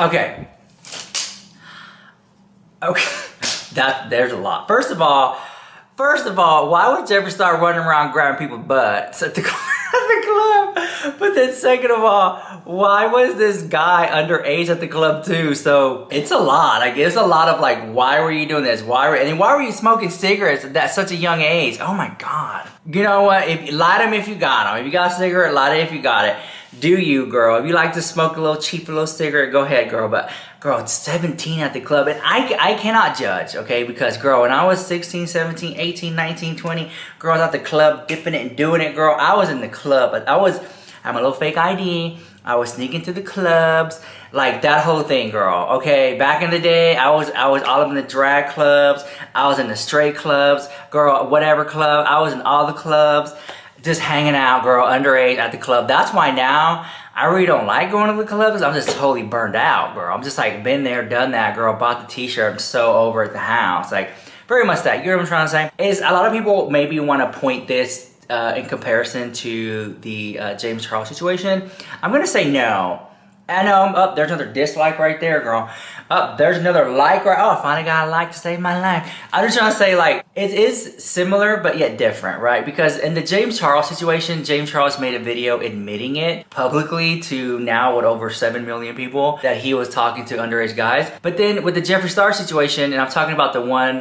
Okay. Okay. There's a lot. First of all, why would Jeffree Star running around grabbing people's butts at the club? But then second of all, why was this guy underage at the club too? So it's a lot. Like, it's a lot of like, why were you doing this? Why were you smoking cigarettes at such a young age? Oh my God. You know what? Light them if you got them. If you got a cigarette, light it if you got it. Do you, girl? If you like to smoke a little cheap little cigarette, go ahead, girl. But girl, it's 17 at the club, and I cannot judge, okay? Because girl, when I was 16, 17, 18, 19, 20, girl, I was at the club dipping it and doing it, girl. I was in the club, but I had my little fake ID. I was sneaking to the clubs, like that whole thing, girl. Okay, back in the day, I was all up in the drag clubs. I was in the straight clubs, girl. Whatever club, I was in all the clubs. Just hanging out, girl, underage at the club. That's why now I really don't like going to the clubs. I'm just totally burned out, girl. I'm just like, been there, done that, girl. Bought the t-shirt, I'm so over at the house. Like, very much that. You know what I'm trying to say? Is a lot of people maybe want to point this in comparison to the James Charles situation. I'm gonna say no. I know, there's another dislike right there, girl. There's another like right, I finally got a like to save my life. I'm just trying to say, like, it is similar, but yet different, right? Because in the James Charles situation, James Charles made a video admitting it publicly to now, over 7 million people, that he was talking to underage guys. But then with the Jeffree Star situation, and I'm talking about the one,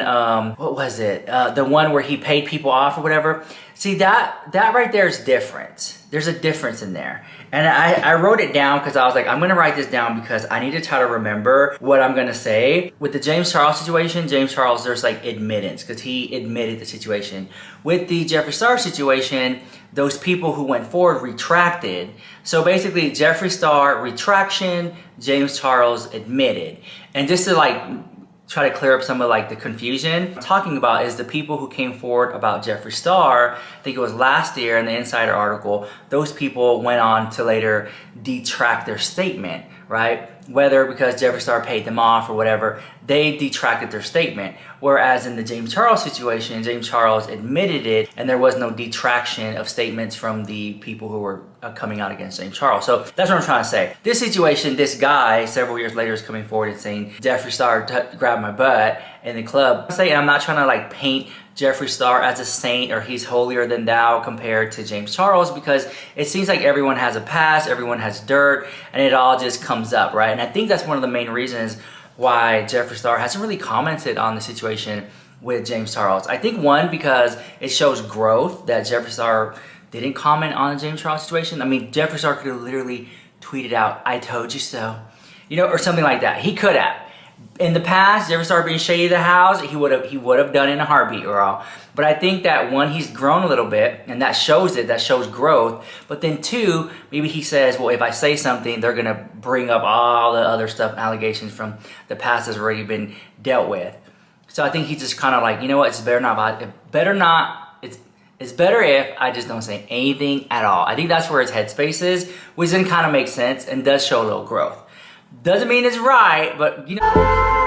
what was it? The one where he paid people off or whatever. See, that right there is different. There's a difference in there. And I wrote it down because I was like, I'm gonna write this down because I need to try to remember what I'm gonna say. With the James Charles situation, James Charles, there's like admittance because he admitted the situation. With the Jeffree Star situation, those people who went forward retracted. So basically, Jeffree Star retraction, James Charles admitted. And just to like try to clear up some of like the confusion I'm talking about is the people who came forward about Jeffree Star. I think it was last year in the Insider article. Those people went on to later detract their statement, right? Whether because Jeffree Star paid them off or whatever, they detracted their statement. Whereas in the James Charles situation, James Charles admitted it and there was no detraction of statements from the people who were coming out against James Charles. So that's what I'm trying to say. This situation, this guy several years later is coming forward and saying, Jeffree Star grabbed my butt in the club. I'm not trying to like paint Jeffree Star as a saint or he's holier than thou compared to James Charles, because it seems like everyone has a past, everyone has dirt, and it all just comes up, right? And I think that's one of the main reasons why Jeffree Star hasn't really commented on the situation with James Charles. I think one, because it shows growth that Jeffree Star didn't comment on the James Charles situation. I mean, Jeffree Star could have literally tweeted out, "I told you so," you know, or something like that. He could have. In the past, Jeffree Star being shady to the house, he would have done it in a heartbeat, girl. But I think that one, he's grown a little bit, and that shows it. That shows growth. But then two, maybe he says, well, if I say something, they're gonna bring up all the other stuff, allegations from the past that's already been dealt with. So I think he's just kind of like, you know what? It's better if I just don't say anything at all. I think that's where his headspace is, which then kind of makes sense and does show a little growth. Doesn't mean it's right, but you know.